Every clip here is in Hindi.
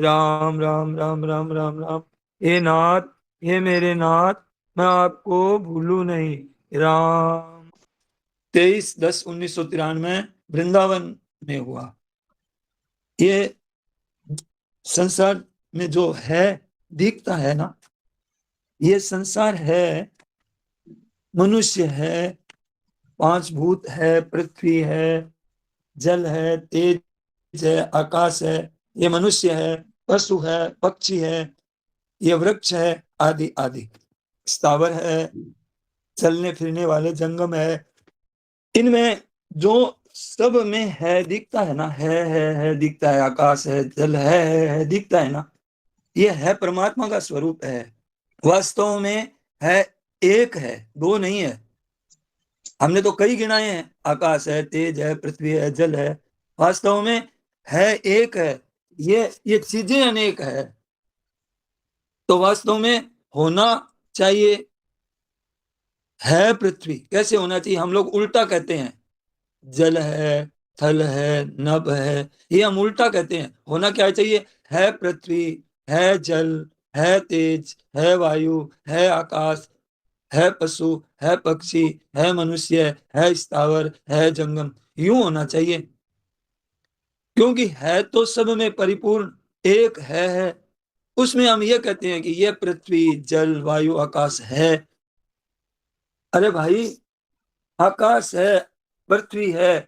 राम राम राम राम राम राम। हे नाथ, हे मेरे नाथ, मैं आपको भूलू नहीं। राम। 23/10/1993 वृंदावन में हुआ। ये संसार में जो है दिखता है ना, ये संसार है, मनुष्य है, पांच भूत है, पृथ्वी है, जल है, तेज है, आकाश है, ये मनुष्य है, पशु है, पक्षी है, ये वृक्ष है, आदि आदि, स्थावर है, चलने फिरने वाले जंगम है। इनमें जो सब में है दिखता है ना, है दिखता है, आकाश है, जल है दिखता है ना, ये है परमात्मा का स्वरूप है। वास्तव में है, एक है, दो नहीं है। हमने तो कई गिनाए हैं, आकाश है, तेज है, पृथ्वी है, जल है। वास्तव में है, एक है। ये चीजें अनेक है। तो वास्तव में होना चाहिए है पृथ्वी। कैसे होना चाहिए? हम लोग उल्टा कहते हैं, जल है, थल है, नभ है, ये हम उल्टा कहते हैं। होना क्या चाहिए? है पृथ्वी, है जल, है तेज, है वायु, है आकाश, है पशु, है पक्षी, है मनुष्य, है स्थावर, है जंगम। यूं होना चाहिए, क्योंकि है तो सब में परिपूर्ण एक है। उसमें हम ये कहते हैं कि ये पृथ्वी, जल, वायु, आकाश है। अरे भाई, आकाश है, पृथ्वी है,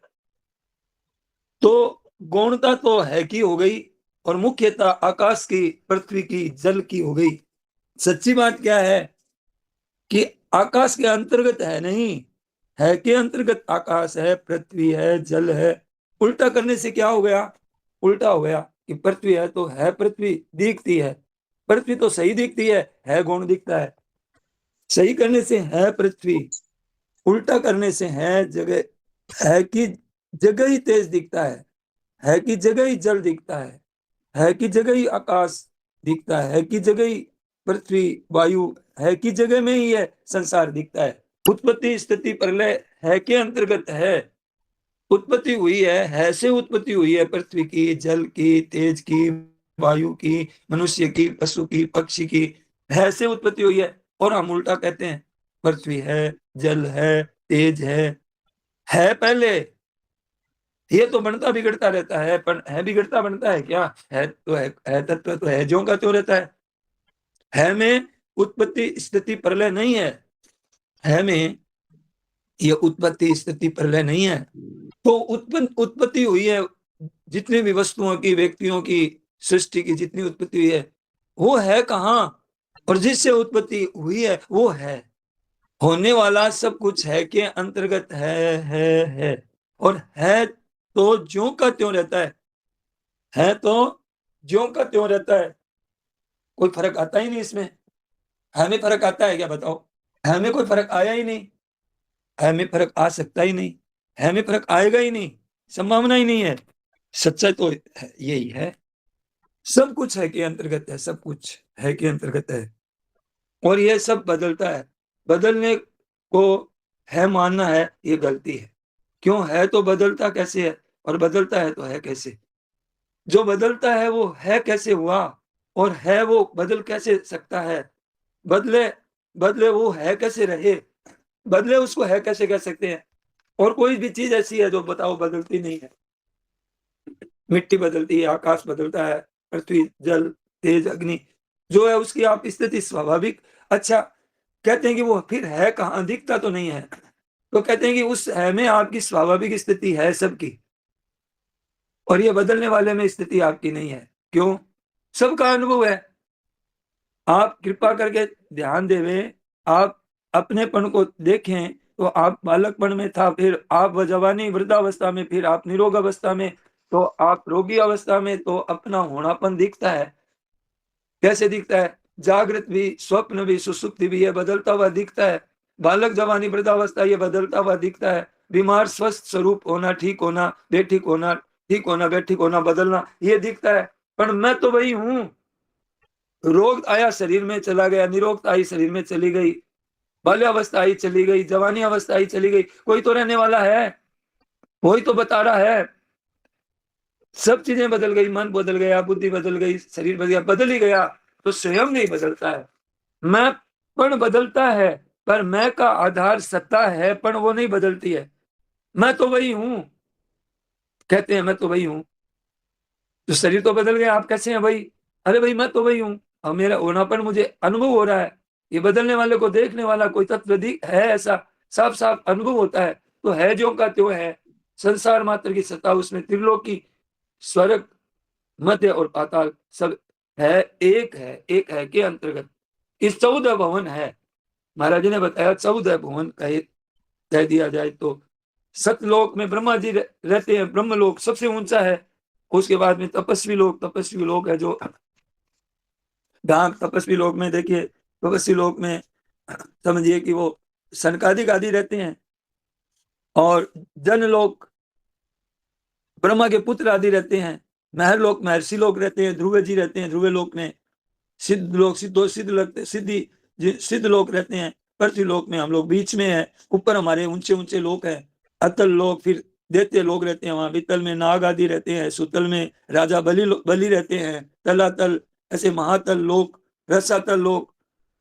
तो गौणता तो है की हो गई, और मुख्यता आकाश की, पृथ्वी की, जल की हो गई। सच्ची बात क्या है कि आकाश के अंतर्गत है नहीं, है के अंतर्गत आकाश है, पृथ्वी है, जल है। उल्टा करने से क्या हो गया? उल्टा हो गया कि पृथ्वी है तो है पृथ्वी दिखती है, पृथ्वी तो सही दिखती है गौण दिखता है। सही करने से है पृथ्वी, उल्टा करने से है जगह, है कि जगह ही तेज दिखता है कि जगह ही जल दिखता है कि जगह ही आकाश दिखता है कि जगह ही पृथ्वी, वायु, है कि जगह में ही है संसार दिखता है। उत्पत्ति स्थिति प्रलय है के अंतर्गत है। उत्पत्ति हुई है से उत्पत्ति हुई है, पृथ्वी की, जल की, तेज की, वायु की, मनुष्य की, पशु की, पक्षी की, है से उत्पत्ति हुई है। और हम उल्टा कहते हैं, पृथ्वी है, जल है, तेज है पहले। ये तो बनता बिगड़ता रहता है, पर है बिगड़ता बनता है क्या? है तो है तत्व तो है ज्यों का त्यों रहता है में उत्पत्ति स्थिति प्रलय नहीं है में ये उत्पत्ति स्थिति प्रलय नहीं है। तो उत्पन्न उत्पत्ति हुई है, जितनी भी वस्तुओं की, व्यक्तियों की, सृष्टि की जितनी उत्पत्ति हुई है, वो है कहाँ? और जिससे उत्पत्ति हुई है वो है। होने वाला सब कुछ है के अंतर्गत है। और है तो ज्यों का त्यों रहता है तो ज्यों का त्यों रहता है। कोई फर्क आता ही नहीं इसमें। हमें फर्क आता है क्या? बताओ। हमें कोई फर्क आया ही नहीं, हमें फर्क आ सकता ही नहीं, हमें फर्क आएगा ही नहीं, संभावना ही नहीं है। सच्चाई तो यही है, सब कुछ है के अंतर्गत है, सब कुछ है के अंतर्गत है। और ये सब बदलता है। बदलने को है मानना है, ये गलती है। क्यों? है तो बदलता कैसे है, और बदलता है तो है कैसे? जो बदलता है वो है कैसे हुआ, और है वो बदल कैसे सकता है? बदले बदले वो है कैसे रहे? बदले उसको है कैसे कह सकते हैं? और कोई भी चीज ऐसी है जो बताओ बदलती नहीं है? मिट्टी बदलती है, आकाश बदलता है, पृथ्वी, जल, तेज, अग्नि, जो है उसकी आप स्थिति स्वाभाविक। अच्छा, कहते हैं कि वो फिर है कहाँ? दिखता तो नहीं है। तो कहते हैं कि उस है में आपकी स्वाभाविक स्थिति है सबकी, और ये बदलने वाले में स्थिति आपकी नहीं है। क्यों? सबका अनुभव है। आप कृपा करके ध्यान देवे, आप अपनेपन को देखें, तो आप बालकपन में था, फिर आप जवानी वृद्धावस्था में, फिर आप निरोग अवस्था में, तो आप रोगी अवस्था में, तो अपना होनापन दिखता है। कैसे दिखता है? जागृत भी, स्वप्न भी, सुसुप्ति भी, ये बदलता हुआ दिखता है। बालक, जवानी, वृद्धावस्था, ये बदलता हुआ दिखता है। बीमार, स्वस्थ स्वरूप होना, ठीक होना, बेठीक होना, ठीक होना, बेठीक होना, बदलना, ये दिखता है। पर मैं तो वही हूं। रोग आया शरीर में चला गया, निरोगता आई शरीर में चली गई, बाल्यावस्था आई चली गई, जवानी अवस्था आई चली गई, कोई तो रहने वाला है, वही तो बता रहा है। सब चीजें बदल गई, मन बदल गया, बुद्धि बदल गई, शरीर बदल गया, बदल ही गया, तो स्वयं नहीं बदलता है। मैं पण बदलता है, पर मैं का आधार सत्ता है, पण वो नहीं बदलती है। मैं तो वही हूं, कहते हैं मैं तो वही हूं, तो शरीर तो बदल गया, आप कैसे हैं भाई? अरे भाई मैं तो वही हूं, अब मेरा होनापन मुझे अनुभव हो रहा है। ये बदलने वाले को देखने वाला कोई तत्व है ऐसा, साफ साफ अनुभव होता है, तो है जो का त्यों है। संसार मात्र की सत्ता, उसमें त्रिलोकी, स्वर्ग, मध्य और पाताल सब है, एक है के अंतर्गत। इस 14 भवन है, महाराज जी ने बताया 14 भवन कह दिया जाए तो। सतलोक में ब्रह्मा जी रहते हैं, ब्रह्मलोक सबसे ऊंचा है। उसके बाद में तपस्वी लोग है, जो जहाँ तपस्वी लोग में देखिए, तपस्वी लोग में समझिए कि वो सनकादिक आदि रहते हैं, और जन लोग ब्रह्मा के पुत्र आदि रहते हैं, महर लोक महर्षि लोग रहते हैं, ध्रुव जी रहते हैं ध्रुव लोक में, सिद्ध लोग सिद्ध लगते सिद्ध लोग रहते हैं, पृथ्वी लोक में हम लोग बीच में है, ऊपर हमारे ऊंचे ऊंचे लोग हैं, अतल लोग, फिर दैत्य लोग रहते हैं, वहां वितल में नाग आदि रहते हैं, सुतल में राजा बलि रहते हैं, तलातल, ऐसे महातल लोग, रसातल लोग,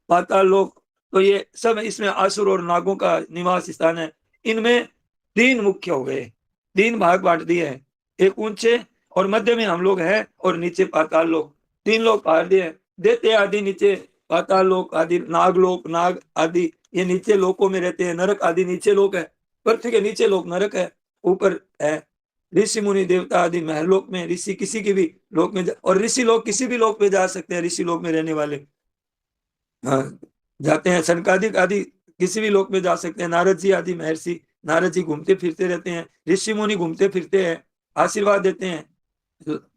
पाताल लोक। तो ये सब इसमें आसुर और नागों का निवास स्थान है। इनमें 3 मुख्य हो गए, 3 भाग बांट दिए हैं, एक ऊंचे और मध्य में हम लोग हैं, और नीचे पाताल लोक, 3 लोग बांट दिए हैं। दैत्य आदि नीचे, पाताल लोक आदि, नाग लोक, नाग आदि ये नीचे लोकों में रहते हैं, नरक आदि नीचे लोक है, पृथ्वी के नीचे लोक नरक है, ऊपर है ऋषि मुनि देवता आदि महलोक में, ऋषि किसी की भी लोक में और ऋषि लोग किसी भी लोक में जा सकते हैं, ऋषि लोक में रहने वाले, हाँ, जाते हैं। सनकादिक आदि किसी भी लोक में जा सकते हैं, नारद जी आदि महर्षि, नारद जी घूमते फिरते रहते हैं, ऋषि मुनि घूमते फिरते हैं, आशीर्वाद देते हैं,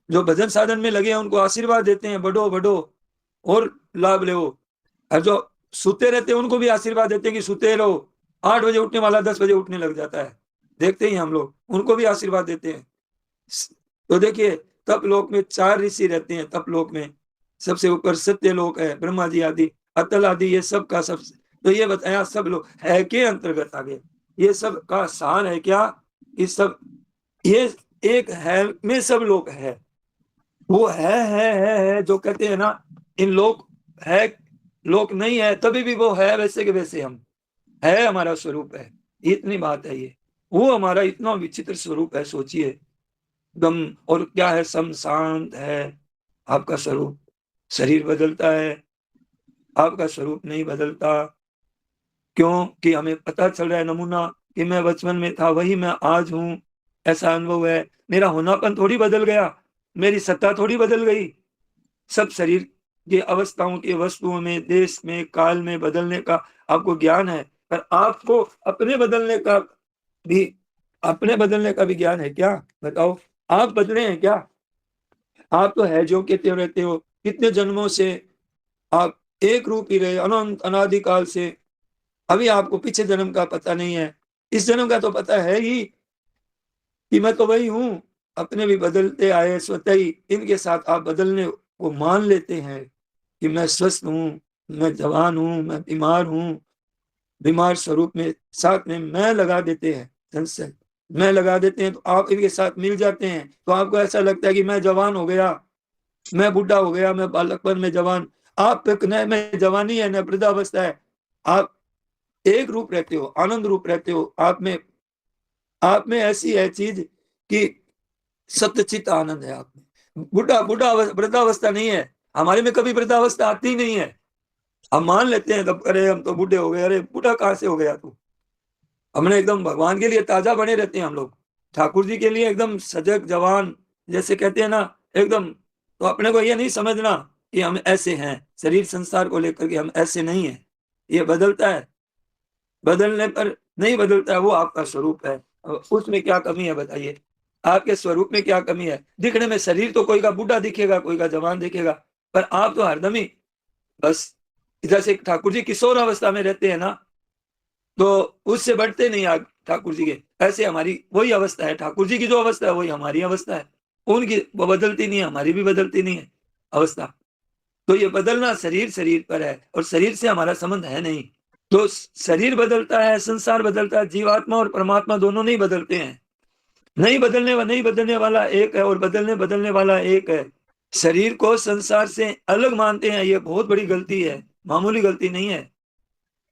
जो भजन साधन में लगे हैं उनको आशीर्वाद देते हैं, बढ़ो बढ़ो और लाभ लो। और जो सुते रहते हैं उनको भी आशीर्वाद देते हैं कि सुते रहो, 8 बजे उठने वाला 10 बजे उठने लग जाता है, देखते ही हम लोग, उनको भी आशीर्वाद देते हैं। तो देखिए, तप लोक में 4 ऋषि रहते हैं, तप लोक में सबसे ऊपर सत्य लोक है, ब्रह्मा जी आदि, अतल आदि, ये सब का सब, तो ये बताया सब लोग है के अंतर्गत आ गए। ये सब का सार है क्या, इस सब, ये एक है में सब लोग है, वो है जो कहते हैं ना, इन लोग है, लोक नहीं है तभी भी वो है, वैसे के वैसे हम है, हमारा स्वरूप है, इतनी बात है। ये वो हमारा इतना विचित्र स्वरूप है, सोचिए दम, और क्या है, सम शांत है आपका स्वरूप। शरीर बदलता है, आपका स्वरूप नहीं बदलता, क्योंकि हमें पता चल रहा है नमूना कि मैं बचपन में था वही मैं आज हूं, ऐसा अनुभव है। मेरा होनापन थोड़ी बदल गया, मेरी सत्ता थोड़ी बदल गई। सब शरीर की अवस्थाओं की, वस्तुओं में, देश में, काल में बदलने का आपको ज्ञान है, पर आपको भी अपने बदलने का भी ज्ञान है क्या? बताओ, आप बदले हैं क्या? आप तो है जो कहते रहते हो, कितने जन्मों से आप एक रूप ही रहे, अनंत अनादिकाल से। अभी आपको पीछे जन्म का पता नहीं है, इस जन्म का तो पता है ही कि मैं तो वही हूं। अपने भी बदलते आए स्वतः ही, इनके साथ आप बदलने को मान लेते हैं कि मैं स्वस्थ हूं, मैं जवान हूं, मैं बीमार हूं। बीमार स्वरूप में साथ में मैं लगा देते हैं, संशय मैं लगा देते हैं, तो आप इनके साथ मिल जाते हैं, तो आपको ऐसा लगता है कि मैं जवान हो गया, मैं बूढ़ा हो गया, मैं बालकपन में जवान। आप न में जवानी है न वृद्धावस्था है, आप एक रूप रहते हो, आनंद रूप रहते हो। आप में ऐसी है चीज कि सत्यचित आनंद है आप में। बुढ़ा बुढ़ा वृद्धावस्था नहीं है, हमारे में कभी वृद्धावस्था आती ही नहीं है। हम मान लेते हैं तब, अरे हम तो बूढ़े हो गए, अरे बूढ़ा कहाँ से हो गया तू? हमने एकदम भगवान के लिए ताजा बने रहते हैं हम लोग, ठाकुर जी के लिए एकदम सजग जवान, जैसे कहते हैं ना, एकदम। तो अपने को ये नहीं समझना कि हम ऐसे हैं, शरीर संसार को लेकर के हम ऐसे नहीं है। ये बदलता है, बदलने पर नहीं बदलता है, वो आपका स्वरूप है। उसमें क्या कमी है बताइए? आपके स्वरूप में क्या कमी है? दिखने में शरीर तो कोई का बूढ़ा दिखेगा, कोई का जवान दिखेगा, पर आप तो हरदम ही बस, जैसे ठाकुर जी किशोर अवस्था में रहते हैं ना, तो उससे बढ़ते नहीं आगे ठाकुर जी के, ऐसे हमारी वही अवस्था है, ठाकुर जी की जो अवस्था है वही हमारी अवस्था है। उनकी वो बदलती नहीं है, हमारी भी बदलती नहीं है अवस्था। तो ये बदलना शरीर शरीर पर है, और शरीर से हमारा संबंध है नहीं। तो शरीर बदलता है, संसार बदलता है, जीवात्मा और परमात्मा दोनों नहीं बदलते हैं। नहीं बदलने वाला एक है और बदलने वाला एक है। शरीर को संसार से अलग मानते हैं, ये बहुत बड़ी गलती है, मामूली गलती नहीं है।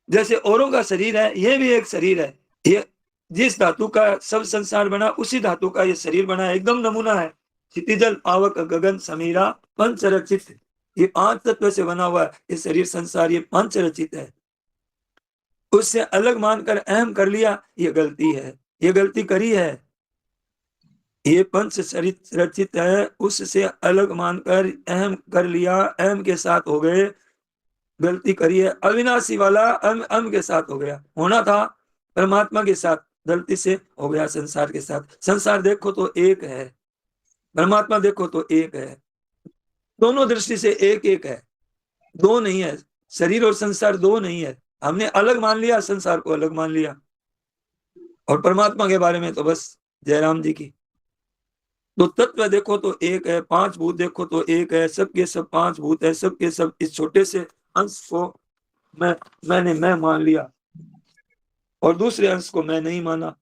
जैसे औरों का शरीर है, ये भी एक शरीर है। ये जिस धातु का सब संसार बना, उसी धातु का ये शरीर बना है, एकदम नमूना है। क्षितिजल पावक गगन समीरा पंच रचित, ये 5 तत्व से बना हुआ है ये शरीर संसार, ये पंच रचित है। उससे अलग मानकर अहम कर लिया, ये गलती है, ये गलती करी है। ये पंच रचित है, उससे अलग मानकर अहम कर लिया, अहम के साथ हो गए, गलती करी है। अविनाशी वाला अम के साथ हो गया, होना था परमात्मा के साथ, गलती से हो गया संसार के साथ। संसार देखो तो एक है, परमात्मा देखो तो एक है, दोनों दृष्टि से एक एक है, दो नहीं है। शरीर और संसार दो नहीं है, हमने अलग मान लिया, संसार को अलग मान लिया। और परमात्मा के बारे में तो बस जयराम जी की। तो तत्व देखो तो एक है, 5 भूत देखो तो एक है, सबके सब 5 भूत है, सबके सब इस छोटे से अंश को मैं मान लिया और दूसरे अंश को मैं नहीं माना।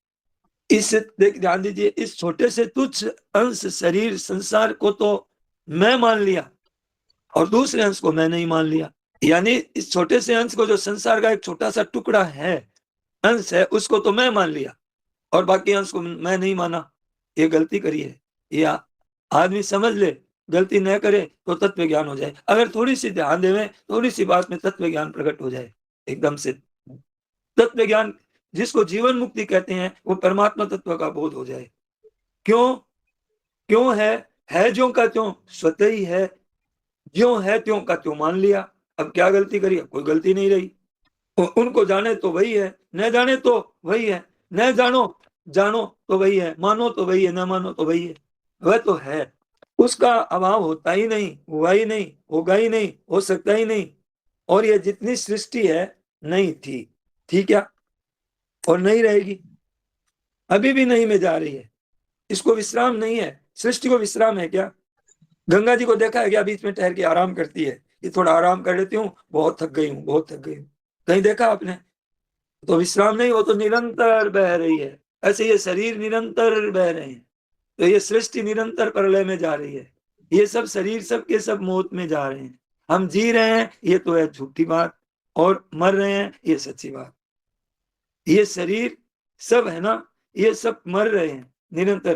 इस ध्यान दीजिए, इस छोटे से तुच्छ अंश शरीर संसार को तो मैं मान लिया और दूसरे अंश को मैं नहीं मान लिया। यानी इस छोटे से अंश को, जो संसार का एक छोटा सा टुकड़ा है, अंश है, उसको तो मैं मान लिया और बाकी अंश को मैं नहीं माना। ये गलती करी है, ये आदमी समझ ले, गलती न करे तो तत्व ज्ञान हो जाए। अगर थोड़ी सी ध्यान देवे, थोड़ी सी बात में तत्व ज्ञान प्रकट हो जाए एकदम से। तत्व ज्ञान जिसको जीवन मुक्ति कहते हैं, वो परमात्मा तत्व का बोध हो जाए। क्यों? क्यों है ज्यों का त्यों स्वतः ही है, ज्यों है त्यों का त्यों मान लिया। अब क्या गलती करी? अब कोई गलती नहीं रही। उनको जाने तो वही है, न जाने तो वही है, न जानो तो वही है, मानो तो वही है, न मानो तो वही है। वह तो है, उसका अभाव होता ही नहीं, हुआ ही नहीं, होगा ही नहीं, हो सकता ही नहीं। और ये जितनी सृष्टि है, नहीं थी क्या और नहीं रहेगी, अभी भी नहीं में जा रही है। इसको विश्राम नहीं है, सृष्टि को विश्राम है क्या? गंगा जी को देखा है क्या बीच में ठहर के आराम करती है? ये थोड़ा आराम कर लेती हूँ, बहुत थक गई हूँ, बहुत थक गई हूँ। कहीं देखा आपने? तो विश्राम नहीं, वो तो निरंतर बह रही है। ऐसे ये शरीर निरंतर बह रहे हैं, तो ये सृष्टि निरंतर प्रलय में जा रही है। ये सब शरीर सब के सब मौत में जा रहे हैं। हम जी रहे हैं, ये तो है झूठी बात, और मर रहे हैं, ये सच्ची बात। ये शरीर सब है ना, ये सब मर रहे हैं निरंतर।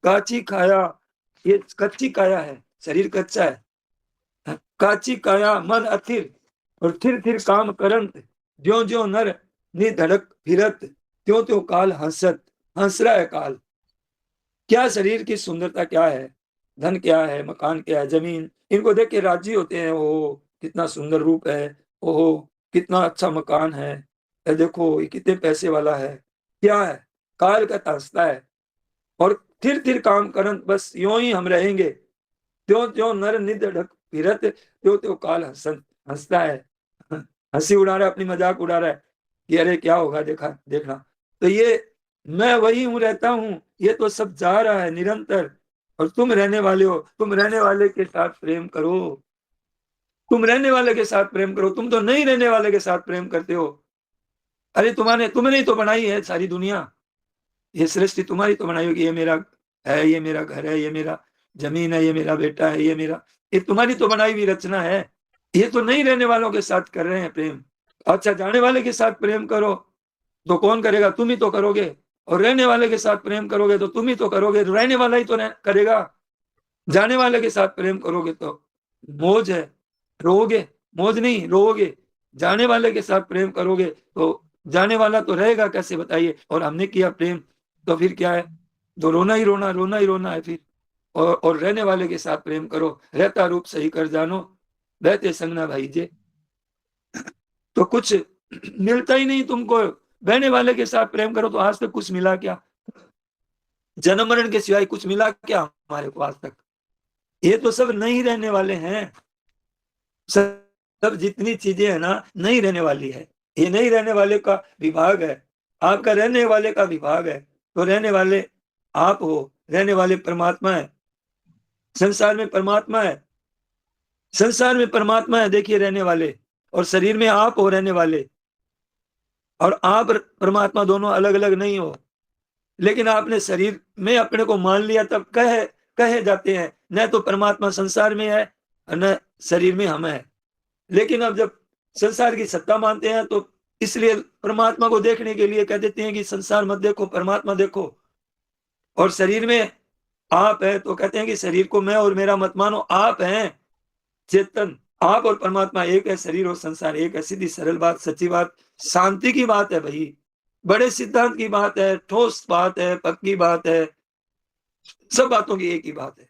काची खाया, ये कच्ची काया है, शरीर कच्चा है। काची काया मन अथिर, और थिर थिर काम करंत, ज्यो ज्यो नर निधड़क फिरत, त्यों त्यों काल हंसत, हंस रहा है काल। क्या शरीर की सुंदरता क्या है, धन क्या है, मकान क्या है, जमीन, इनको देख के राजी होते हैं। ओ कितना सुंदर रूप है, ओहो कितना अच्छा मकान है, देखो ये कितने पैसे वाला है। क्या है? काल का हंसता है। और थिर थिर काम करन, बस यूं ही हम रहेंगे। त्यों त्यों नर निधड़क फिरत, त्यों त्यों काल हंसता है, हंसी उड़ा रहा है, अपनी मजाक उड़ा रहा है कि अरे क्या होगा, देखा देखना। तो ये मैं वही हूं, रहता हूं, ये तो सब जा रहा है निरंतर। और तुम रहने वाले हो, तुम रहने वाले के साथ प्रेम करो, तुम रहने वाले के साथ प्रेम करो। तुम तो नहीं रहने वाले के साथ प्रेम करते हो। अरे तुमने ही तो बनाई है सारी दुनिया, ये सृष्टि तुम्हारी तो बनाई होगी। ये मेरा है, ये मेरा घर है, ये मेरा जमीन है, ये मेरा बेटा है, ये तुम्हारी तो बनाई हुई रचना है। ये तो नहीं रहने वालों के साथ कर रहे हैं प्रेम। अच्छा, जाने वाले के साथ प्रेम करो तो कौन करेगा? तुम ही तो करोगे। और रहने वाले के साथ प्रेम करोगे तो तुम ही तो करोगे, रहने वाला ही तो करेगा। जाने वाले के साथ प्रेम करोगे तो मौज है, रोओगे, मौज नहीं रोओगे। जाने वाले के साथ प्रेम करोगे तो जाने वाला तो रहेगा कैसे, बताइए? और हमने किया प्रेम तो फिर क्या है? तो रोना ही रोना, रोना ही रोना है फिर। और रहने वाले के साथ प्रेम करो, रहता रूप सही कर जानो, बहते संग ना भाई जे। तो कुछ मिलता ही नहीं तुमको। बहने वाले के साथ प्रेम करो तो आज तक कुछ मिला क्या? जन्म मरण के सिवाय कुछ मिला क्या हमारे को आज तक? ये तो सब नहीं रहने वाले हैं। सब जितनी चीजें है ना, नहीं रहने वाली है। ये नहीं रहने वाले का विभाग है, आपका रहने वाले का विभाग है। तो रहने वाले आप हो, रहने वाले परमात्मा है। संसार में परमात्मा है, संसार में परमात्मा है, देखिए रहने वाले। और शरीर में आप हो रहने वाले, और आप परमात्मा दोनों अलग अलग नहीं हो। लेकिन आपने शरीर में अपने को मान लिया, तब कहे जाते हैं न तो परमात्मा संसार में है न शरीर में हम है। लेकिन अब जब संसार की सत्ता मानते हैं तो इसलिए परमात्मा को देखने के लिए कह देते हैं कि संसार मत देखो, परमात्मा देखो। और शरीर में आप है तो कहते हैं कि शरीर को मैं और मेरा मत मानो, आप हैं चेतन। आप और परमात्मा एक है, शरीर और संसार एक है। सीधी सरल बात, सच्ची बात, शांति की बात है भाई। बड़े सिद्धांत की बात है, ठोस बात है, पक्की बात है। सब बातों की एक ही बात है।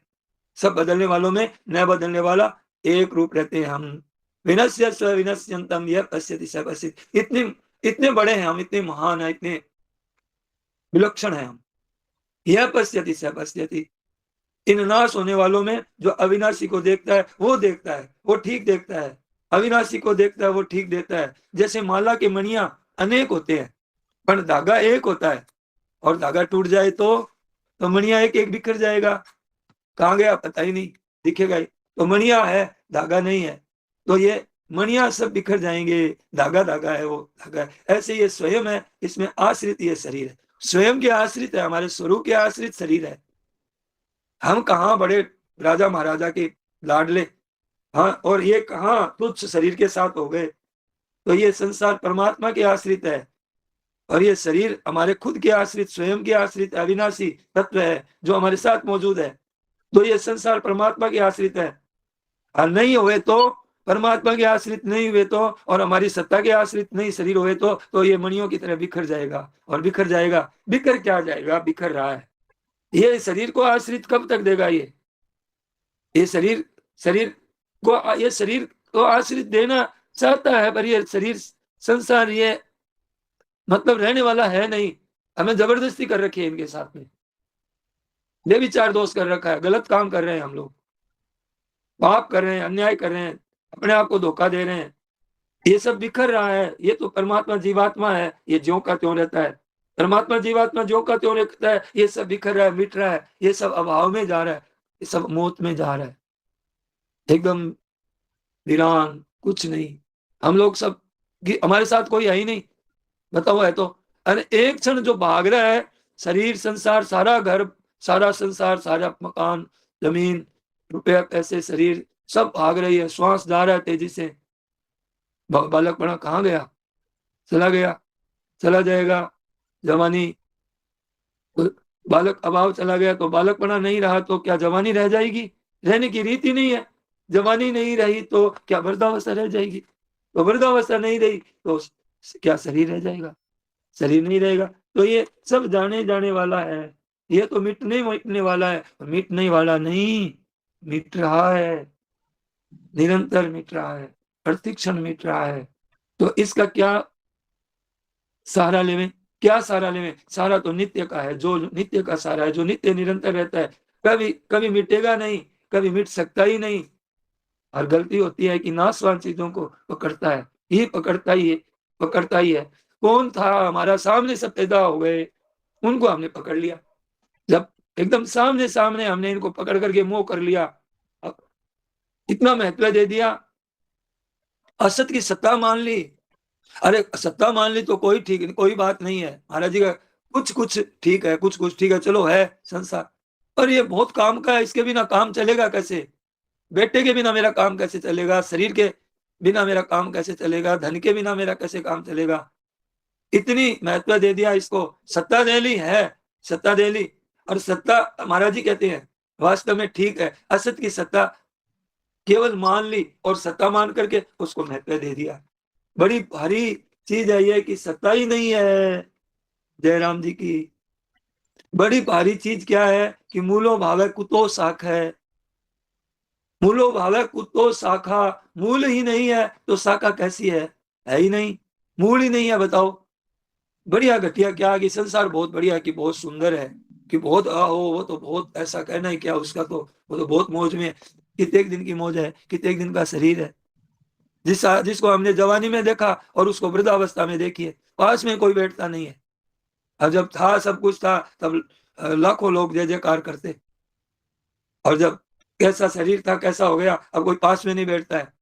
सब बदलने वालों में न बदलने वाला एक रूप रहते हैं हम। विनश्य स्व विनश्यन्तम यः पश्यति स पश्यति। इतने इतने बड़े हैं हम, इतने महान हैं, इतने विलक्षण हैं हम। यः पश्यति स पश्यति। इन नाश होने वालों में जो अविनाशी को देखता है वो देखता है, वो ठीक देखता है। अविनाशी को देखता है वो ठीक देखता है। जैसे माला के मणियां अनेक होते हैं पर धागा एक होता है, और धागा टूट जाए तो मणियां एक एक बिखर जाएगा। कहाँ गया पता ही नहीं, दिखेगा ही। तो मणियां है, धागा नहीं है, तो ये मणियां सब बिखर जाएंगे। धागा धागा है, वो धागा है। ऐसे ये स्वयं है, इसमें आश्रित ये शरीर है। स्वयं के आश्रित है, हमारे स्वरूप के आश्रित शरीर है। हम कहाँ बड़े राजा महाराजा के लाडले, हाँ, और ये कहाँ तुच्छ शरीर के साथ हो गए। तो ये संसार परमात्मा के आश्रित है, और ये शरीर हमारे खुद के आश्रित, स्वयं के आश्रित अविनाशी तत्व है जो हमारे साथ मौजूद है। तो ये संसार परमात्मा के आश्रित है। और नहीं हुए तो, परमात्मा के आश्रित नहीं हुए तो, और हमारी सत्ता के आश्रित नहीं शरीर हुए तो ये मणियों की तरह बिखर जाएगा। और बिखर जाएगा, बिखर क्या जाएगा, बिखर रहा है। ये शरीर को आश्रित कब तक देगा? ये शरीर ये शरीर को आश्रित देना चाहता है, पर ये शरीर संसार ये मतलब रहने वाला है नहीं। हमें जबरदस्ती कर रखी है इनके साथ में, बेविचार दोष कर रखा है। गलत काम कर रहे हैं हम लोग, पाप कर रहे हैं, अन्याय कर रहे हैं, अपने आप को धोखा दे रहे हैं। ये सब बिखर रहा है। ये तो परमात्मा जीवात्मा है, ये ज्यों का त्यों रहता है। परमात्मा जीवात्मा ज्यों का त्यों रहता है। ये सब बिखर रहा है, मिट रहा है, ये सब अभाव में जा रहा है, ये सब मौत में जा रहा है, एकदम वीरान, कुछ नहीं। हम लोग सब, हमारे साथ कोई है ही नहीं, बताओ है तो। अरे एक क्षण जो भाग रहा है, शरीर, संसार, सारा घर, सारा संसार, सारा मकान, जमीन, रुपया, पैसे, शरीर, सब भाग रही है। श्वास जा रहा है तेजी से। बालकपना कहाँ गया? चला गया, चला जाएगा। जवानी, बालक अभाव चला गया तो बालकपना नहीं रहा, तो क्या जवानी रह जाएगी? रहने की रीति नहीं है। जवानी नहीं रही तो क्या वृद्धावस्था रह जाएगी? तो वृद्धावस्था नहीं रही तो क्या शरीर रह जाएगा? शरीर नहीं रहेगा। तो ये सब जाने जाने वाला है। ये तो मिटने वाला है। मिटने वाला नहीं, मिट रहा है, निरंतर मिट रहा है, प्रतिक्षण मिट रहा है। तो इसका क्या सहारा लेवे? क्या सहारा लेवे? सहारा तो नित्य का है, जो नित्य का सहारा है, जो नित्य निरंतर रहता है। कभी कभी मिटेगा नहीं, कभी मिट सकता ही नहीं। और गलती होती है कि नाशवान चीजों को पकड़ता है, ये पकड़ता ही है। कौन था हमारा सामने सब पैदा हो गए, उनको हमने पकड़ लिया। जब एकदम सामने सामने हमने इनको पकड़ करके मोह कर लिया, इतना महत्व दे दिया, असत की सत्ता मान ली। अरे सत्ता मान ली तो कोई ठीक नहीं, कोई बात नहीं है महाराज जी का। कुछ कुछ ठीक है, कुछ कुछ ठीक है, चलो है संसार। पर ये बहुत काम का है, इसके बिना काम चलेगा कैसे? बेटे के बिना मेरा काम कैसे चलेगा? शरीर के बिना मेरा काम कैसे चलेगा? धन के बिना मेरा कैसे काम चलेगा? इतनी महत्व दे दिया इसको। सत्ता दे ली है, सत्ता दे ली। और सत्ता महाराज जी कहते हैं वास्तव में ठीक है, असत की सत्ता केवल मान ली और सत्ता मान करके उसको महत्व दे दिया। बड़ी भारी चीज है ये कि सत्ता ही नहीं है जयराम जी की। बड़ी भारी चीज क्या है कि मूलो भावे कुतो शाख है। मूलो भावे कुतो शाखा, मूल ही नहीं है तो शाखा कैसी है ही नहीं। मूल ही नहीं है, बताओ। बढ़िया घटिया क्या कि संसार बहुत बढ़िया है, कि बहुत सुंदर है, कि बहुत वो तो बहुत ऐसा कहना है क्या उसका, तो वो तो बहुत मौज में है। कितने दिन की मौज है, कितने दिन का शरीर है। जिसको हमने जवानी में देखा और उसको वृद्धावस्था में देखिए, पास में कोई बैठता नहीं है। और जब था सब कुछ था तब लाखों लोग जय जयकार करते, और जब कैसा शरीर था कैसा हो गया, अब कोई पास में नहीं बैठता है।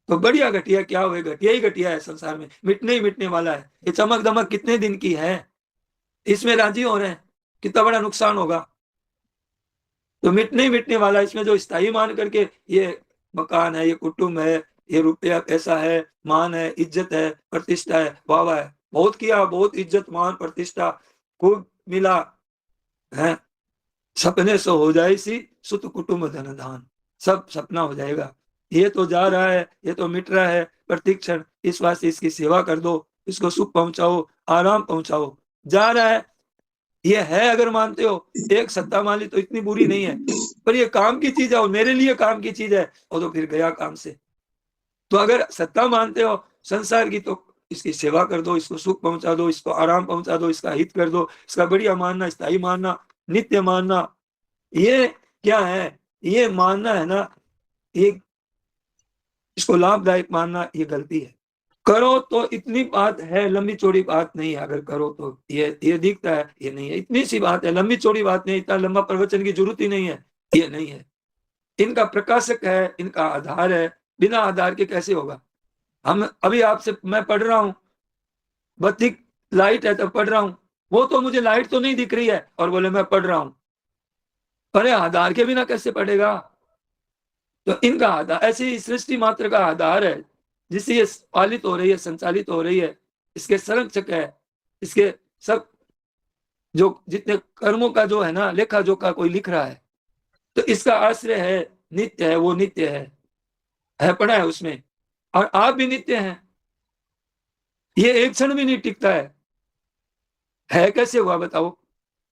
तो बढ़िया घटिया क्या हुए, घटिया ही घटिया है संसार में, मिटने ही मिटने वाला है। ये चमक दमक कितने दिन की है, इसमें राजी हो रहे हैं। कितना बड़ा नुकसान होगा। तो मिटने ही मिटने वाला, इसमें जो स्थायी मान करके ये मकान है, ये कुटुंब है, ये रुपया पैसा है, मान है, इज्जत है, प्रतिष्ठा है, वाह है, बहुत किया, बहुत इज्जत मान प्रतिष्ठा खूब मिला है, सपने सो हो जाए सी सुत कुटुंब धन धान, सब सपना हो जाएगा। ये तो जा रहा है, ये तो मिट रहा है प्रतिक्षण, इस वास्ते इसकी सेवा कर दो, इसको सुख पहुंचाओ, आराम पहुंचाओ। जा रहा है, ये है अगर मानते हो, एक सत्ता मान ली तो इतनी बुरी नहीं है, पर ये काम की चीज है और मेरे लिए काम की चीज है, और तो फिर गया काम से। तो अगर सत्ता मानते हो संसार की, तो इसकी सेवा कर दो, इसको सुख पहुंचा दो, इसको आराम पहुंचा दो, इसका हित कर दो, इसका बढ़िया मानना, स्थायी मानना, नित्य मानना, ये क्या है, ये मानना है ना, ये इसको लाभदायक मानना, ये गलती है। करो तो इतनी बात है, लंबी चौड़ी बात नहीं है, अगर करो तो ये दिखता है, ये नहीं है, इतनी सी बात है, लंबी चौड़ी बात नहीं, इतना लंबा प्रवचन की जरूरत ही नहीं है, ये नहीं है। इनका प्रकाशक है, इनका आधार है, बिना आधार के कैसे होगा। हम अभी आपसे मैं पढ़ रहा हूं, बत्ती लाइट है तो पढ़ रहा हूं, वो तो मुझे लाइट तो नहीं दिख रही है और बोले मैं पढ़ रहा हूं, अरे आधार के बिना कैसे पढ़ेगा। तो इनका आधार, ऐसे ही सृष्टि मात्र का आधार है, जिससे ये पालित हो रही है, संचालित हो रही है, इसके संरक्षक है, इसके सब जो जितने कर्मों का जो है ना लेखा जोखा कोई लिख रहा है, तो इसका आश्रय है, नित्य है, वो नित्य है पड़ा है उसमें, और आप भी नित्य हैं, ये एक क्षण भी नहीं टिकता है कैसे हुआ बताओ।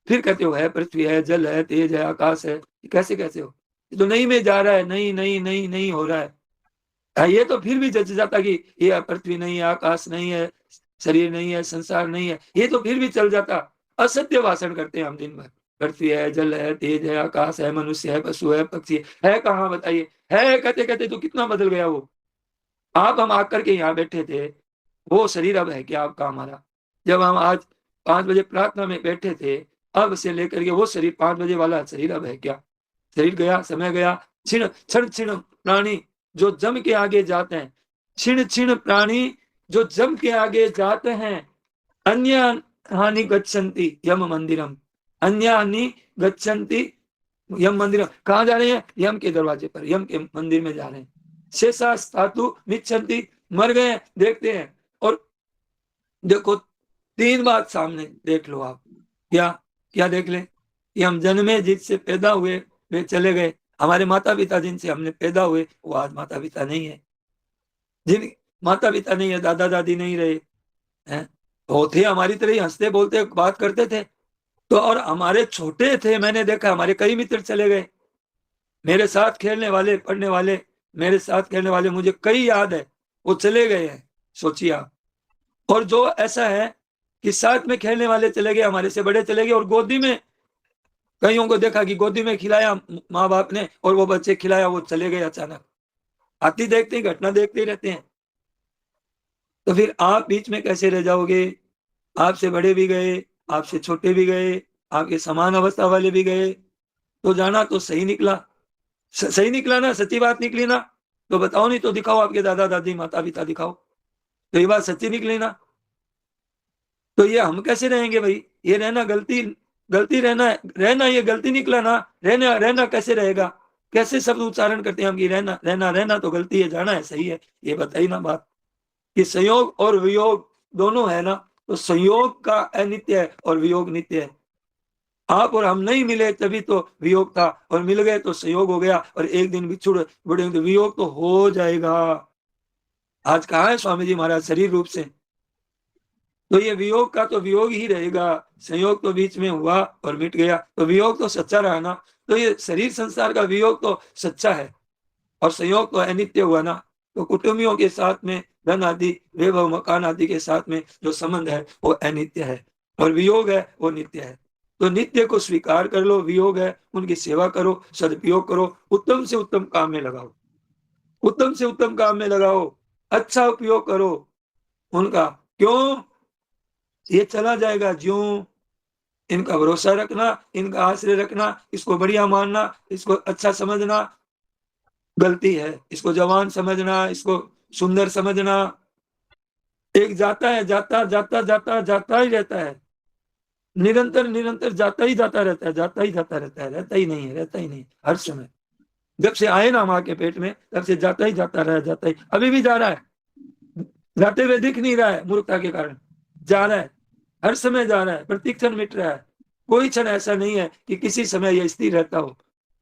फिर कहते हो है पृथ्वी है, जल है, तेज है, आकाश है, कैसे कैसे हो, तो नहीं में जा रहा है, नहीं नहीं नहीं नहीं हो रहा है। ये तो फिर भी जच जाता कि ये पृथ्वी नहीं है, आकाश नहीं है, शरीर नहीं है, संसार नहीं है, ये तो फिर भी चल जाता। असत्य भाषण करते हैं हम दिन भर, पृथ्वी है, जल है, तेज है, आकाश है, मनुष्य है, पशु है, पक्षी है कहाँ बताइए, है कहते कहते तो कितना बदल गया वो। आप हम आकर के यहाँ बैठे थे, वो शरीर अब है क्या आपका हमारा। जब हम आज 5 बजे प्रार्थना में बैठे थे, अब से लेकर के वो शरीर 5 बजे वाला शरीर अब है क्या। शरीर गया, समय गया, क्षीण क्षण क्षीण प्राणी जो जम के आगे जाते हैं, क्षीण क्षीण प्राणी जो जम के आगे जाते हैं, अन्य हानि गच्छन्ति यम मंदिरम, अन्य हानि गच्छन्ति यम मंदिरम, कहाँ जा रहे हैं, यम के दरवाजे पर, यम के मंदिर में जा रहे हैं। शेषा स्थातु मिच्छन्ति, मर गए देखते हैं, और देखो 3 बात सामने देख लो आप, क्या क्या देख ले कि हम जन्मे जिससे पैदा हुए वे चले गए, हमारे माता पिता जिनसे हमने पैदा हुए वो आज माता पिता नहीं है, जिन माता पिता नहीं है, दादा दादी नहीं रहे हैं, वो थे हमारी तरह ही, हंसते बोलते बात करते थे, तो और हमारे छोटे थे, मैंने देखा हमारे कई मित्र चले गए, मेरे साथ खेलने वाले, पढ़ने वाले, मेरे साथ खेलने वाले मुझे कई याद है, वो चले गए हैं, सोचिए आप। और जो ऐसा है कि साथ में खेलने वाले चले गए, हमारे से बड़े चले गए, और गोदी में कईयों को देखा कि गोदी में खिलाया माँ बाप ने, और वो बच्चे खिलाया वो चले गए अचानक। आती देखते ही घटना देखते ही रहते हैं, तो फिर आप बीच में कैसे रह जाओगे। आपसे बड़े भी गए, आपसे छोटे भी गए, आपके समान अवस्था वाले भी गए, तो जाना तो सही निकला, सही निकला ना, सच्ची बात निकली ना। तो बताओ, नहीं तो दिखाओ आपके दादा दादी माता पिता दिखाओ, तो ये बात सच्ची निकली ना। तो ये हम कैसे रहेंगे भाई, ये रहना गलती, गलती रहना रहना ये गलती निकला ना, रहना रहना कैसे रहेगा, कैसे शब्द उच्चारण करते हैं हम कि रहना रहना रहना तो गलती है, जाना है सही है। ये बताइए ना बात कि संयोग और वियोग दोनों है ना, तो संयोग का अनित्य है और वियोग नित्य है। आप और हम नहीं मिले तभी तो वियोग था, और मिल गए तो संयोग हो गया, और एक दिन बिछुड़ बुढ़े तो वियोग तो हो जाएगा। आज कहाँ है स्वामी जी महाराज शरीर रूप से, तो ये वियोग का तो वियोग ही रहेगा, संयोग तो बीच में हुआ और मिट गया, तो वियोग तो सच्चा रहा ना। तो ये शरीर संसार का वियोग तो सच्चा है, और संयोग तो अनित्य हुआ ना। तो कुटुंबियों के साथ में, धन आदि वैभव मकान आदि के साथ में जो संबंध है वो अनित्य है, और वियोग है वो नित्य है। तो नित्य को स्वीकार कर लो, वियोग है उनकी सेवा करो, सदुपयोग करो, उत्तम से उत्तम काम में लगाओ, उत्तम से उत्तम काम में लगाओ, अच्छा उपयोग करो उनका। क्यों, ये चला जाएगा ज्यों। इनका भरोसा रखना, इनका आश्रय रखना, इसको बढ़िया मानना, इसको अच्छा समझना गलती है, इसको जवान समझना, इसको सुंदर समझना। एक जाता है, जाता जाता जाता जाता ही रहता है, निरंतर निरंतर जाता ही जाता रहता है, जाता ही जाता रहता है, रहता ही नहीं है, रहता ही नहीं हर समय। जब से आए ना माँ के पेट में तब से जाता ही जाता रहा, जाता ही, अभी भी जा रहा है, जाते हुए दिख नहीं रहा है मूर्खता के कारण, जा रहा है, हर समय जा रहा है, प्रत्येक क्षण मिट रहा है। कोई क्षण ऐसा नहीं है कि किसी समय यह स्थिर रहता हो।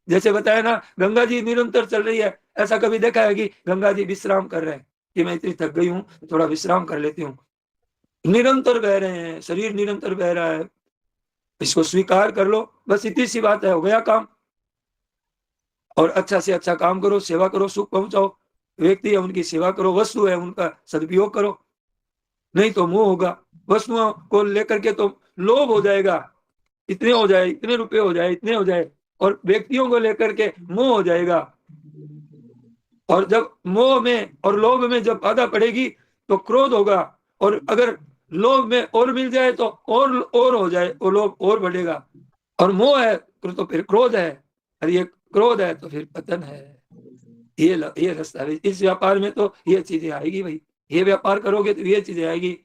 जैसे बताया ना, गंगा जी निरंतर चल रही है, ऐसा कभी देखा है कि गंगा जी विश्राम कर रहे हैं कि मैं इतनी थक गई हूं, थोड़ा विश्राम कर लेती हूँ? निरंतर बह रहे हैं, शरीर निरंतर बह रहा है, इसको स्वीकार कर लो, बस इतनी सी बात है, हो गया काम। और अच्छा से अच्छा काम करो, सेवा करो, सुख पहुंचाओ, व्यक्ति है उनकी सेवा करो, वस्तु है उनका सदुपयोग करो, नहीं तो मोह होगा। वस्तुओं को लेकर के तो लोभ हो जाएगा, इतने हो जाए, इतने रुपए हो जाए, इतने हो जाए, और व्यक्तियों को लेकर के मोह हो जाएगा। और जब मोह में और लोभ में जब बाधा पड़ेगी तो क्रोध होगा, और अगर लोभ में और मिल जाए तो और हो जाए, वो लोभ और बढ़ेगा। और मोह है तो फिर क्रोध है, और ये क्रोध है तो फिर पतन है। ये रास्ता है। इस व्यापार में तो ये चीजें आएगी भाई, ये व्यापार करोगे तो ये चीजें आएगी।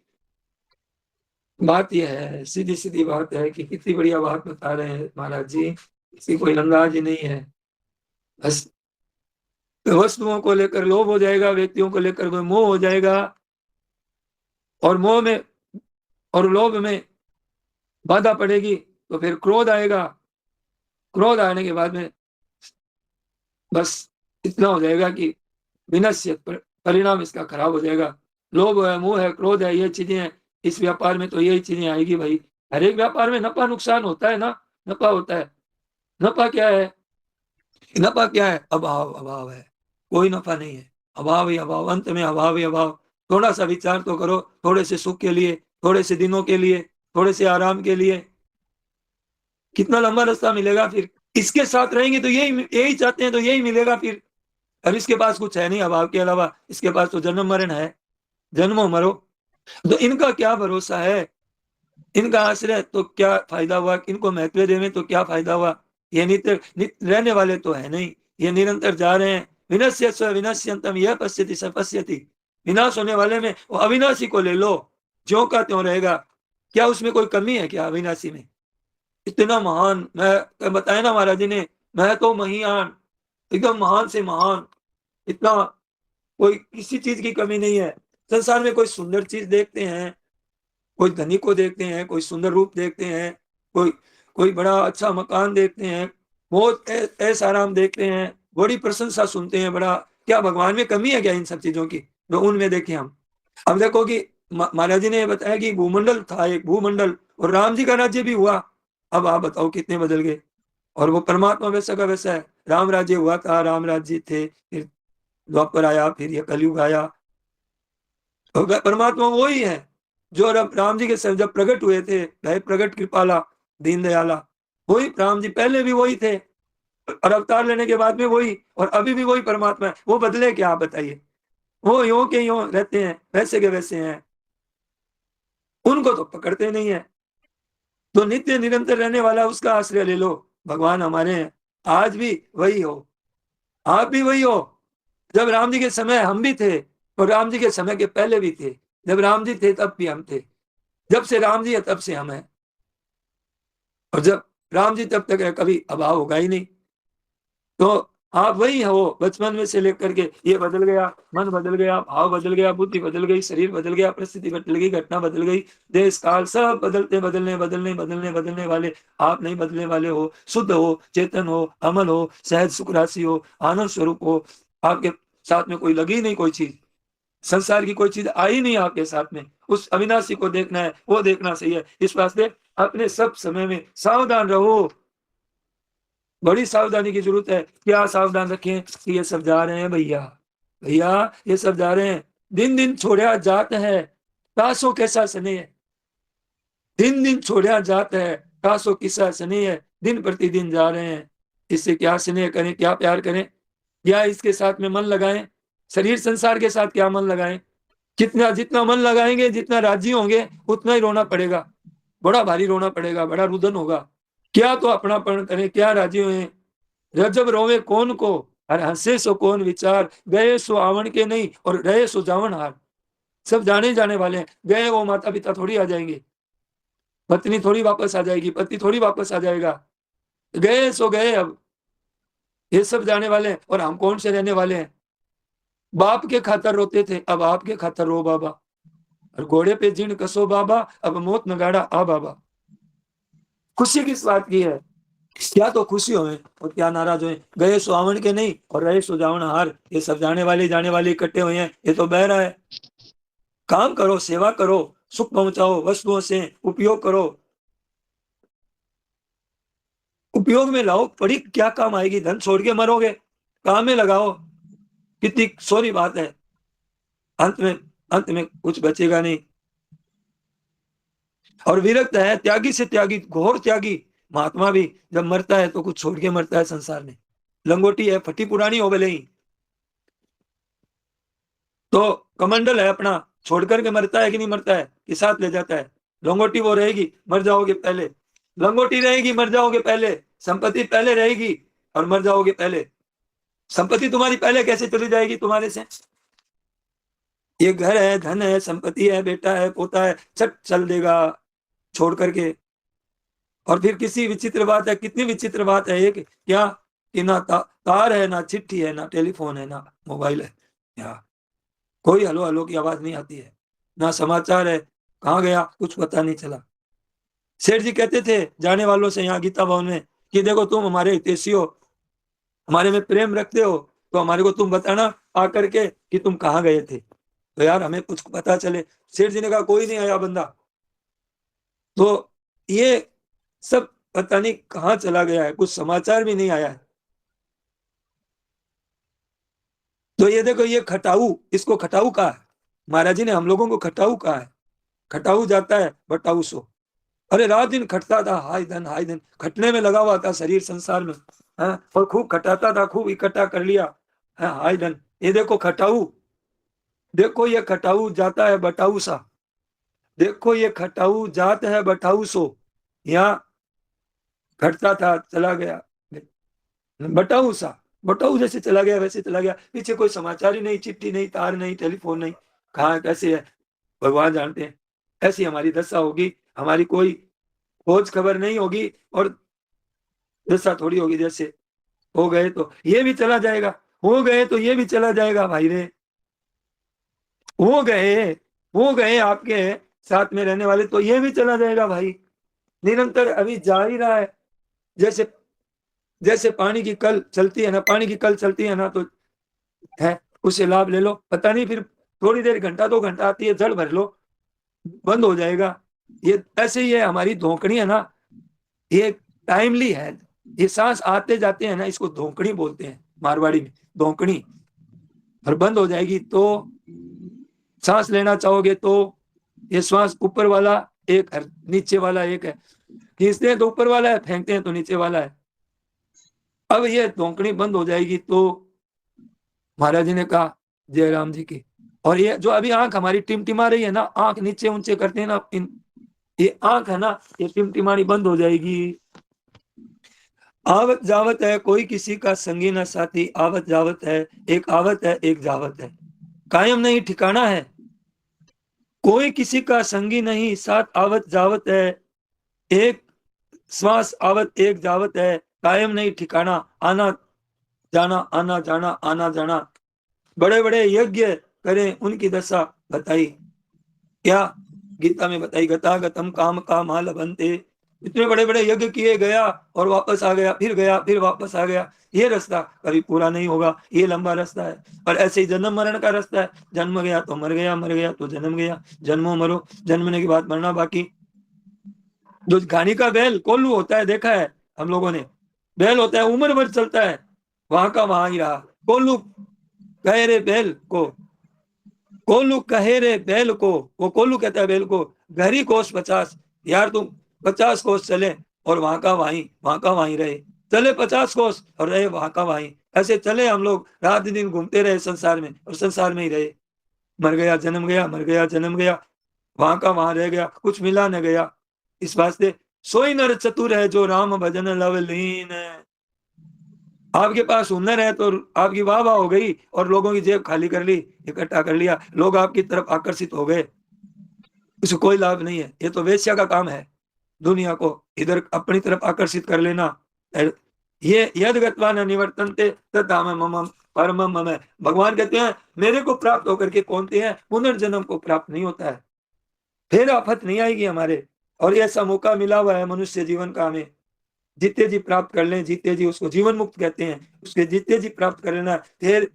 बात यह है, सीधी सीधी बात है कि कितनी बढ़िया बात बता रहे हैं महाराज जी, इसकी कोई अंदाज ही नहीं है। बस वस्तुओं को लेकर लोभ हो जाएगा, व्यक्तियों को लेकर कोई मोह हो जाएगा, और मोह में और लोभ में बाधा पड़ेगी तो फिर क्रोध आएगा। क्रोध आने के बाद में बस इतना हो जाएगा कि विनश्य परिणाम इसका खराब हो जाएगा। लोभ है, मोह है, क्रोध है, ये चीजें हैं इस व्यापार में, तो यही चीजें आएगी भाई। हर एक व्यापार में नफा नुकसान होता है ना, नफा होता है। नफा क्या है? नफा क्या है? अभाव, अभाव है, कोई नफा नहीं है, अभाव ही अभाव, अंत में अभाव ही अभाव। थोड़ा सा विचार तो करो, थोड़े से सुख के लिए, थोड़े से दिनों के लिए, थोड़े से आराम के लिए, कितना लंबा रास्ता मिलेगा फिर। इसके साथ रहेंगे तो यही यही चाहते हैं तो यही मिलेगा फिर। अब इसके पास कुछ है नहीं अभाव के अलावा, इसके पास तो जन्म मरण है, जन्मो मरो। तो इनका क्या भरोसा है, इनका आश्रय तो क्या फायदा हुआ, इनको महत्व देवे तो क्या फायदा हुआ। ये नित्य नित्य रहने वाले तो है नहीं, ये निरंतर जा रहे हैं। विनश्य स्व विनश्यंतम यह पश्यति स पश्यति, विनाश होने वाले में वो अविनाशी को ले लो, ज्यों का त्यों रहेगा। क्या उसमें कोई कमी है क्या अविनाशी में? इतना महान, मैं बताया ना महाराज जी ने, मैं तो महियान, एकदम महान से महान, इतना कोई किसी चीज की कमी नहीं है। संसार में कोई सुंदर चीज देखते हैं, कोई धनी को देखते हैं, कोई सुंदर रूप देखते हैं, कोई कोई बड़ा अच्छा मकान देखते हैं, बहुत ऐसा आराम देखते हैं, बड़ी प्रशंसा सुनते हैं, बड़ा, क्या भगवान में कमी है क्या इन सब चीजों की जो उनमें देखें हम? अब देखो कि महाराज जी ने बताया कि भूमंडल था, एक भूमंडल, और राम जी का राज्य भी हुआ। अब आप बताओ कितने बदल गए। और वो परमात्मा वैसा का वैसा है। राम राज्य हुआ था, राम राज्य थे, फिर द्वापर आया, फिर ये कलयुग आया। तो परमात्मा वही है जो राम जी के समय जब प्रकट हुए थे, भय प्रकट कृपाला दीन दयाला, वही राम जी पहले भी वही थे, और अवतार लेने के बाद में वही, और अभी भी वही परमात्मा है। वो बदले क्या, आप बताइए? वो यों के यों रहते हैं, वैसे के वैसे हैं, उनको तो पकड़ते नहीं है। तो नित्य निरंतर रहने वाला उसका आश्रय ले लो, भगवान हमारे हैं। आज भी वही हो, आप भी वही हो। जब राम जी के समय हम भी थे, और राम जी के समय के पहले भी थे। जब राम जी थे तब भी हम थे, जब से राम जी है तब से हम हैं, और जब राम जी तब तक है, कभी अभाव होगा ही नहीं। तो आप वही हो, बचपन में से लेकर के। ये बदल गया, मन बदल गया, भाव बदल गया, बुद्धि बदल गई, शरीर बदल गया, परिस्थिति बदल गई, घटना बदल गई, देश काल सब बदलते बदलने बदलने बदलने बदलने वाले। आप नहीं बदलने वाले हो, शुद्ध हो, चेतन हो, अमल हो, सहज सुख राशि हो, आनंद स्वरूप हो। आपके साथ में कोई लगी नहीं, कोई चीज, संसार की कोई चीज आई नहीं आपके साथ में। उस अविनाशी को देखना है, वो देखना सही है। इस वास्ते अपने सब समय में सावधान रहो, बड़ी सावधानी की जरूरत है। क्या सावधान रखें कि ये सब जा रहे हैं भैया, भैया ये सब जा रहे हैं। दिन दिन छोड़िया जात है, तासो कैसा सने है। दिन दिन छोड़िया जात है, तासो किसा सने है। दिन प्रतिदिन जा रहे हैं, इससे क्या स्नेह करें, क्या प्यार करें, या इसके साथ में मन लगाएं? शरीर संसार के साथ क्या मन लगाएं? कितना जितना मन लगाएंगे, जितना राजी होंगे, उतना ही रोना पड़ेगा, बड़ा भारी रोना पड़ेगा, बड़ा रुदन होगा। क्या तो अपनापन करें, क्या राजी हुए। रजब रोवे कौन को, और हंसे सो कौन विचार। गए सो आवन के नहीं, और रहे सो जावन हार। सब जाने जाने वाले हैं, गए वो माता पिता थोड़ी आ जाएंगे। पत्नी थोड़ी वापस आ जाएगी, पति थोड़ी वापस आ जाएगा। गए सो गए, अब ये सब जाने वाले हैं, और हम कौन से रहने वाले हैं। बाप के खातर रोते थे, अब आपके खातर रो बाबा। और घोड़े पे जीण कसो बाबा, अब मौत नगाड़ा आ बाबा। खुशी किस बात की है? क्या तो खुशी होए और क्या नाराज होए। गए सो आवन के नहीं और रहे सो जावन हार। ये सब जाने वाले इकट्ठे हुए हैं, ये तो बह रहा है। काम करो, सेवा करो, सुख पहुंचाओ, वस्तुओं से उपयोग करो, उपयोग में लाओ। पड़ी क्या काम आएगी? धन छोड़ के मरोगे, काम में लगाओ। कितनी सोरी बात है। अंत में कुछ बचेगा नहीं। और विरक्त है, त्यागी से त्यागी, घोर त्यागी महात्मा भी जब मरता है तो कुछ छोड़ के मरता है संसार में। लंगोटी है, फटी पुरानी हो भले ही, तो कमंडल है अपना, छोड़ करके मरता है कि नहीं मरता है, कि साथ ले जाता है। लंगोटी वो रहेगी, मर जाओगे पहले। लंगोटी रहेगी, मर जाओगे पहले। संपत्ति पहले रहेगी और मर जाओगे पहले। संपत्ति तुम्हारी पहले कैसे चली जाएगी तुम्हारे से? ये घर है, धन है, संपत्ति है, बेटा है, पोता है, सब चल देगा छोड़ करके। और फिर किसी विचित्र बात है, कितनी विचित्र बात है एक, क्या कि ना तार है, ना चिट्ठी है, ना टेलीफोन है, ना मोबाइल है, या कोई हलो हलो की आवाज नहीं आती है, ना समाचार है, कहाँ गया कुछ पता नहीं चला। सेठ जी कहते थे जाने वालों से यहाँ गीता भवन में कि देखो तुम हमारे हितैषी हो, हमारे में प्रेम रखते हो, तो हमारे को तुम बताना आकर के कि तुम कहाँ गए थे, तो यार हमें कुछ पता चले। सेठ जी ने कहा कोई नहीं आया बंदा। तो ये सब पता नहीं कहाँ चला गया है, कुछ समाचार भी नहीं आया है। तो ये देखो, ये खटाऊ, इसको खटाऊ कहा है। महाराज जी ने हम लोगों को खटाऊ कहा है। खटाऊ जाता है बटाऊ सो। अरे रात दिन खटता था, हाय धन खटने में लगा हुआ था शरीर संसार में, है? और खूब खटाता था, खूब इकट्ठा कर लिया है, हाय धन। ये देखो खटाऊ, देखो ये खटाऊ जाता है बटाऊ सा। देखो ये खटाऊ जात है बटाऊ सो। यहाँ खटता था चला गया बटाऊ सा, बटाऊ जैसे चला गया वैसे चला गया। पीछे कोई समाचार ही नहीं, चिट्ठी नहीं, तार नहीं, टेलीफोन नहीं, कहाँ कैसे है भगवान जानते हैं। ऐसी हमारी दशा होगी, हमारी कोई खोज खबर नहीं होगी, और दशा थोड़ी होगी जैसे हो गए तो ये भी चला जाएगा, हो गए तो ये भी चला जाएगा भाई रे। हो गए, हो गए आपके साथ में रहने वाले तो ये भी चला जाएगा भाई। निरंतर अभी जा ही रहा है। जैसे जैसे पानी की कल चलती है ना, पानी की कल चलती है ना, तो है उसे लाभ ले लो, पता नहीं फिर थोड़ी देर, घंटा 2 घंटा आती है, जल भर लो, बंद हो जाएगा। ये ऐसे ही है, हमारी धोकड़ी है ना, ये टाइमली है। ये सांस आते जाते हैं ना, इसको धोकड़ी बोलते हैं मारवाड़ी में, धोकड़ी। और बंद हो जाएगी तो सांस लेना चाहोगे तो ये श्वास ऊपर वाला एक है, नीचे वाला एक है, खींचते हैं तो ऊपर वाला है, फेंकते हैं तो नीचे वाला है। अब ये धोकड़ी बंद हो जाएगी तो महाराज जी ने कहा जयराम जी की। और ये जो अभी आंख हमारी टिमटिमा रही है ना, आंख नीचे ऊंचे करते हैं ना, ये आंख है ना, ये टिमटिमानी बंद हो जाएगी। आवत जावत है, कोई किसी का संगी न साथी, आवत जावत है, एक आवत है एक जावत है, कायम नहीं ठिकाना है। कोई किसी का संगी नहीं, साथ आवत जावत है, एक श्वास आवत एक जावत है, कायम नहीं ठिकाना, आना जाना आना जाना आना जाना। बड़े बड़े यज्ञ करें उनकी दशा बताई, क्या गीता में बताई, गता गतम काम काम लभन्ते। इतने बड़े बड़े यज्ञ किए, गया और वापस आ गया, फिर वापस आ गया। ये रास्ता कभी पूरा नहीं होगा, ये लंबा रास्ता है। और ऐसे ही जन्म मरण का रास्ता है, जन्म गया तो मर गया, मर गया तो जन्म गया, जन्मो मरो, जन्मने के बाद मरना बाकी। जो घानी का बैल कोल्लू होता है, देखा है हम लोगों ने, बैल होता है उम्र भर चलता है, वहां का वहां ही रहा। कोल्लू कहे रे बैल को, कोल्लू कहे रे बैल को, वो कोल्लू कहता है बैल को, घरी कोस 50, यार तुम 50 कोस चले और वहां का वहीं रहे। चले 50 कोस और रहे वहां का वहीं। ऐसे चले हम लोग, रात दिन घूमते रहे संसार में, और संसार में ही रहे। मर गया जन्म गया, मर गया जन्म गया, वहां का वहां रह गया, कुछ मिला न गया। इस वास्ते सोई नर चतुर है, जो राम भजन लवलीन है। आपके पास हुनर है तो आपकी वाह वाह हो गई, और लोगों की जेब खाली कर ली, इकट्ठा कर लिया, लोग आपकी तरफ आकर्षित हो गए, इसको कोई लाभ नहीं है। ये तो वेश्या का काम है, दुनिया को इधर अपनी तरफ आकर्षित कर लेना। ये यद गत्वा न निवर्तन्ते तद्धाम मम परमम मम। भगवान कहते हैं मेरे को प्राप्त होकर के कौनते हैं पुनर्जन्म को प्राप्त नहीं होता है, फिर आफत नहीं आएगी हमारे। और ये ऐसा मौका मिला हुआ है मनुष्य जीवन का, हमें जीते जी प्राप्त कर लें। जीते जी उसको जीवन मुक्त कहते हैं, उसके जीते जी प्राप्त कर लेना, फिर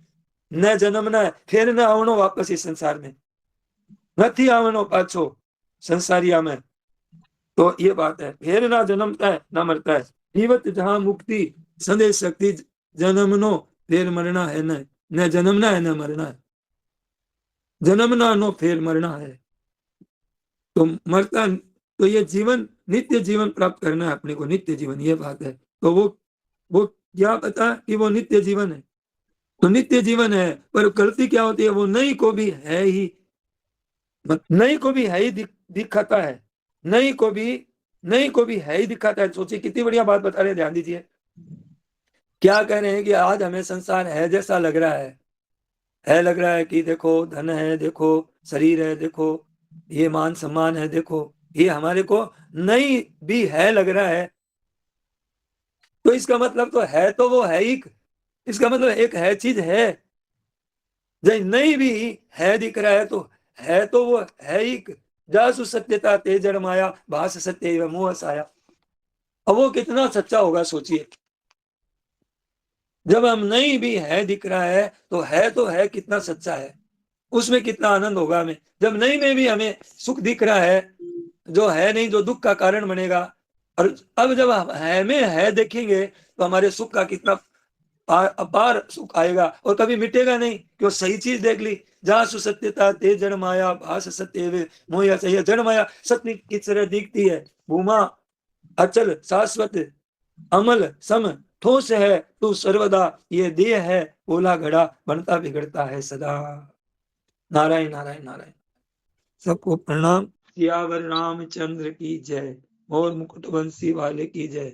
न जन्मना है, फिर न आवनो वापस इस संसार में, નથી આવવાનો પાછો સંસારિયા। तो ये बात है, फिर ना जन्मता है ना मरता है। जीवत जहां मुक्ति संदेश शक्ति जन्मनो फिर मरना है न जन्मना है न मरना है। जन्मना नो फिर मरना है, तो मरता, तो ये जीवन नित्य जीवन प्राप्त करना है अपने को, नित्य जीवन, ये बात है। तो वो क्या पता कि वो नित्य जीवन है, तो नित्य जीवन है, पर गलती क्या होती है, वो नहीं को भी है ही, नहीं को भी है ही दिखाता है, नहीं को भी है ही दिखाता है। सोचिए कितनी बढ़िया बात बता रहे हैं, ध्यान दीजिए। क्या कह रहे हैं कि आज हमें संसार है जैसा लग रहा है लग रहा है कि देखो धन है, देखो शरीर है, देखो ये मान सम्मान है, देखो ये हमारे को नहीं भी है लग रहा है। तो इसका मतलब तो है, तो वो है ही, इसका मतलब एक है चीज है। जब नहीं भी है दिख रहा है तो है, तो वो है ही। जासु सत्यता ते जड़ माया भास सत्य मोह साया। अब वो कितना सच्चा होगा सोचिए। जब हम नहीं भी है दिख रहा है तो है कितना सच्चा है, उसमें कितना आनंद होगा हमें। जब नहीं में भी हमें सुख दिख रहा है, जो है नहीं, जो दुख का कारण बनेगा। और अब जब हम है में है देखेंगे तो हमारे सुख का कितना अपार सुख आएगा, और कभी मिटेगा नहीं, क्यों सही चीज देख ली। जहां सुसत्यता ते जड़ माया भास सत्य मोया सही। जड़ माया सत्य की तरह दिखती है, भूमा अचल शाश्वत अमल सम ठोस है तू सर्वदा। ये देह है ओला घड़ा बनता बिगड़ता है सदा। नारायण नारायण नारायण। सबको प्रणाम। सियावर रामचंद्र की जय और मुकुट बंसी वाले की जय।